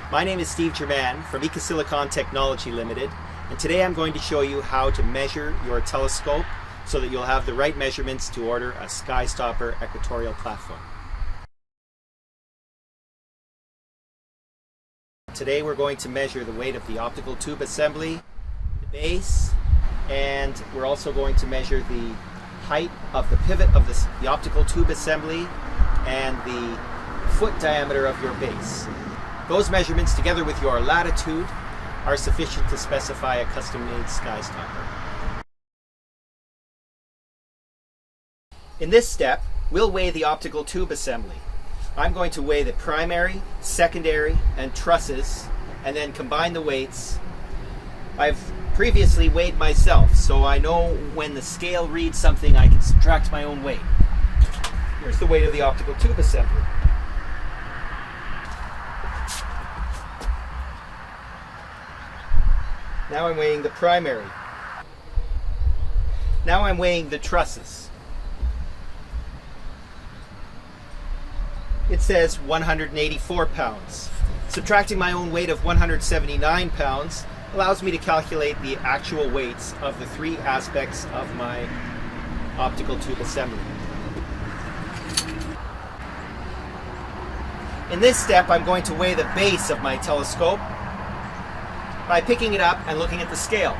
My name is Steve Germann from Silicon Technology Limited, and today I'm going to show you how to measure your telescope so that you'll have the right measurements to order a SkyStopper equatorial platform. Today we're going to measure the weight of the optical tube assembly, the base, and we're also going to measure the height of the pivot of the optical tube assembly and the foot diameter of your base. Those measurements, together with your latitude, are sufficient to specify a custom-made SkyStopper. In this step, we'll weigh the optical tube assembly. I'm going to weigh the primary, secondary, and trusses, and then combine the weights. I've previously weighed myself, so I know when the scale reads something, I can subtract my own weight. Here's the weight of the optical tube assembly. Now I'm weighing the primary. Now I'm weighing the trusses. It says 184 pounds. Subtracting my own weight of 179 pounds allows me to calculate the actual weights of the three aspects of my optical tube assembly. In this step, I'm going to weigh the base of my telescope by picking it up and looking at the scale.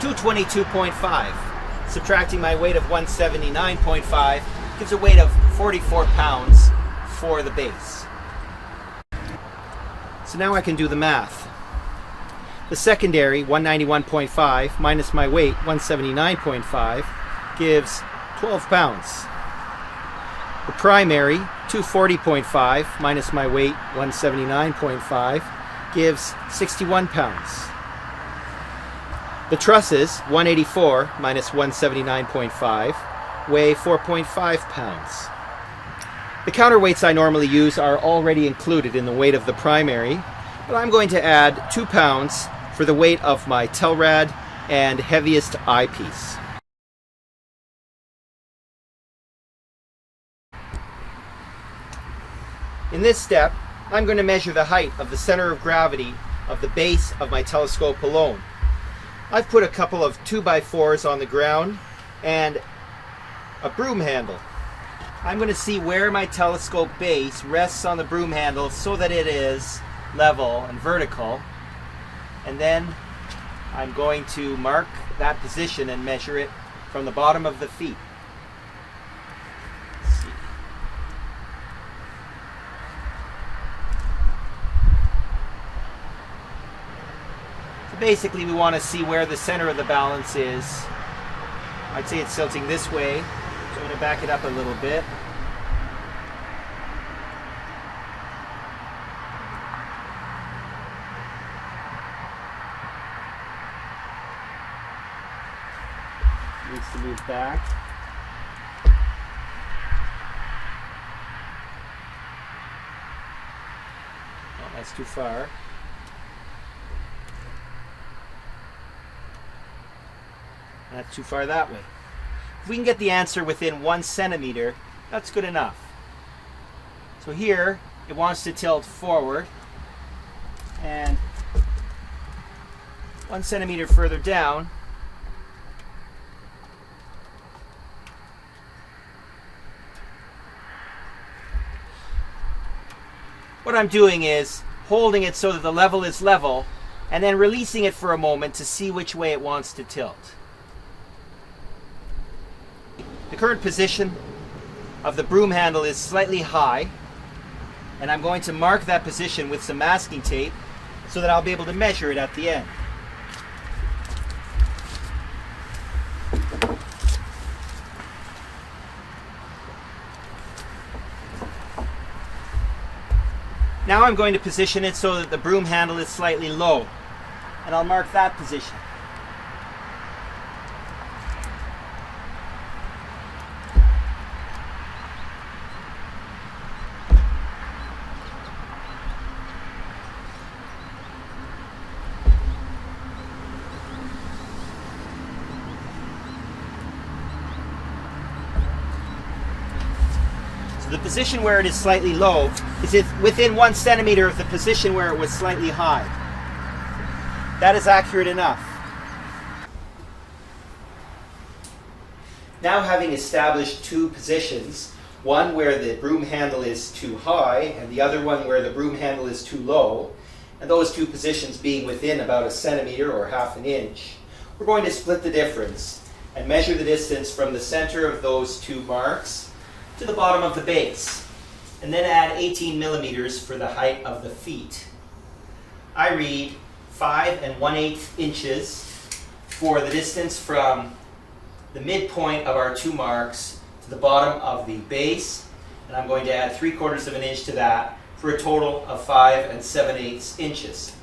222.5. Subtracting my weight of 179.5 gives a weight of 44 pounds for the base. So now I can do the math. The secondary, 191.5, minus my weight, 179.5, gives 12 pounds. The primary, 240.5, minus my weight, 179.5, gives 61 pounds. The trusses, 184 minus 179.5, weigh 4.5 pounds. The counterweights I normally use are already included in the weight of the primary, but I'm going to add 2 pounds for the weight of my telrad and heaviest eyepiece. In this step, I'm going to measure the height of the center of gravity of the base of my telescope alone. I've put a couple of 2x4s on the ground and a broom handle. I'm going to see where my telescope base rests on the broom handle so that it is level and vertical. And then I'm going to mark that position and measure it from the bottom of the feet. Basically, we want to see where the center of the balance is. I'd say it's tilting this way, so I'm going to back it up a little bit. Needs to move back. Oh, that's too far. That's too far that way. If we can get the answer within 1 centimeter, that's good enough. So here, it wants to tilt forward, and 1 centimeter further down, what I'm doing is holding it so that the level is level, and then releasing it for a moment to see which way it wants to tilt. The current position of the broom handle is slightly high, and I'm going to mark that position with some masking tape so that I'll be able to measure it at the end. Now I'm going to position it so that the broom handle is slightly low, and I'll mark that position. the position where it is slightly low is within 1 centimeter of the position where it was slightly high. That is accurate enough. Now, having established two positions, one where the broom handle is too high and the other one where the broom handle is too low, and those two positions being within about 1 centimeter or ½ an inch, we're going to split the difference and measure the distance from the center of those two marks to the bottom of the base, and then add 18 millimeters for the height of the feet. I read 5 1/8 inches for the distance from the midpoint of our two marks to the bottom of the base, and I'm going to add 3/4 of an inch to that for a total of 5 7/8 inches.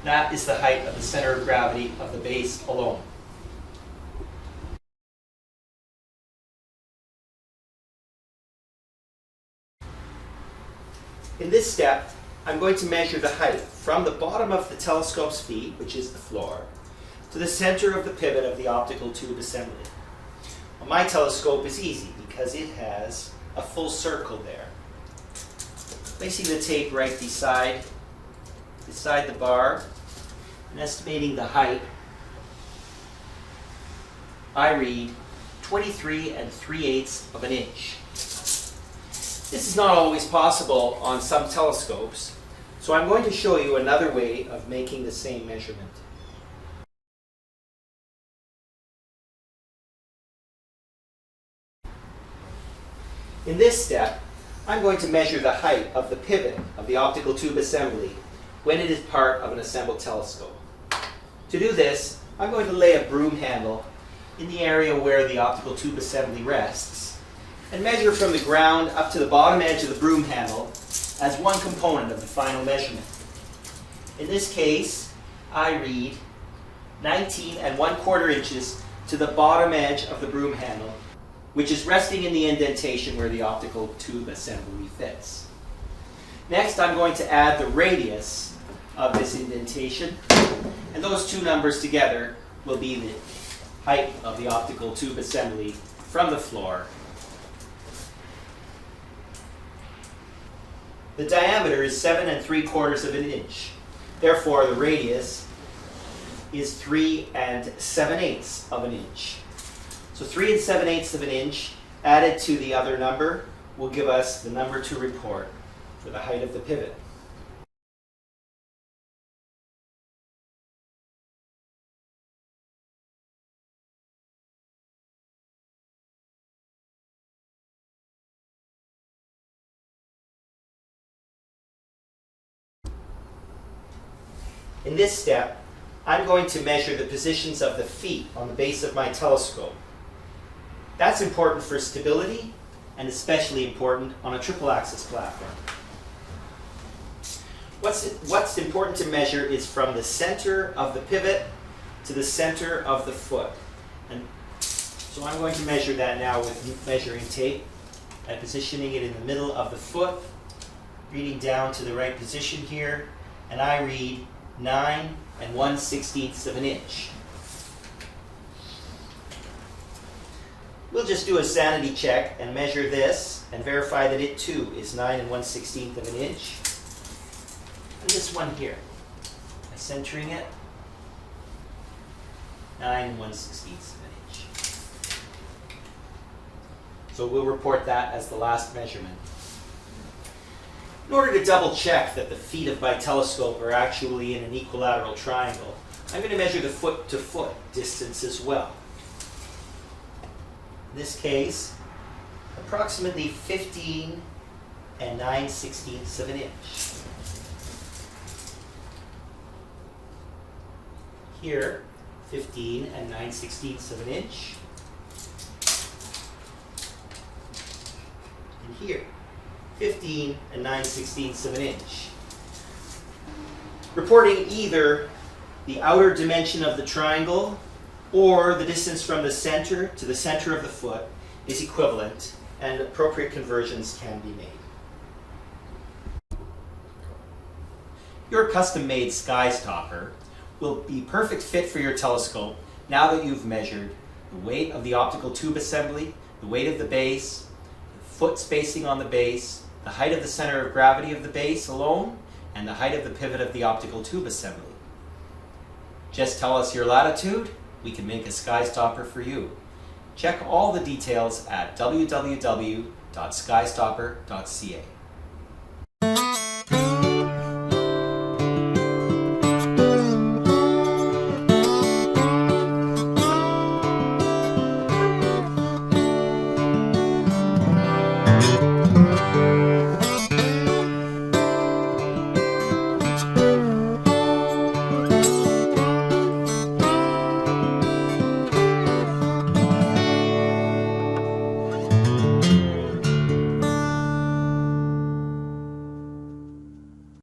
That is the height of the center of gravity of the base alone. In this step, I'm going to measure the height from the bottom of the telescope's feet, which is the floor, to the center of the pivot of the optical tube assembly. Well, my telescope is easy because it has a full circle there. Placing the tape right beside the bar and estimating the height, I read 23 3/8 of an inch. This is not always possible on some telescopes, so I'm going to show you another way of making the same measurement. In this step, I'm going to measure the height of the pivot of the optical tube assembly when it is part of an assembled telescope. To do this, I'm going to lay a broom handle in the area where the optical tube assembly rests and measure from the ground up to the bottom edge of the broom handle as one component of the final measurement. In this case, I read 19 1/4 inches to the bottom edge of the broom handle, which is resting in the indentation where the optical tube assembly fits. Next, I'm going to add the radius of this indentation, and those two numbers together will be the height of the optical tube assembly from the floor. The diameter is 7 3/4 of an inch. Therefore, the radius is 3 7/8 of an inch. So 3 7/8 of an inch added to the other number will give us the number to report for the height of the pivot. In this step, I'm going to measure the positions of the feet on the base of my telescope. That's important for stability and especially important on a triple axis platform. What's important to measure is from the center of the pivot to the center of the foot. And so I'm going to measure that now with measuring tape by positioning it in the middle of the foot, reading down to the right position here, and I read 9 1/16 of an inch. We'll just do a sanity check and measure this and verify that it too is 9 1/16 of an inch. And this one here, by centering it, 9 1/16 of an inch. So we'll report that as the last measurement. In order to double check that the feet of my telescope are actually in an equilateral triangle, I'm going to measure the foot-to-foot distance as well. In this case, approximately 15 9/16 of an inch. Here, 15 9/16 of an inch. And here, 15 9/16 of an inch. Reporting either the outer dimension of the triangle or the distance from the center to the center of the foot is equivalent, and appropriate conversions can be made. Your custom-made SkyStopper will be perfect fit for your telescope now that you've measured the weight of the optical tube assembly, the weight of the base, the foot spacing on the base, the height of the center of gravity of the base alone, and the height of the pivot of the optical tube assembly. Just tell us your latitude, we can make a SkyStopper for you. Check all the details at www.skystopper.ca.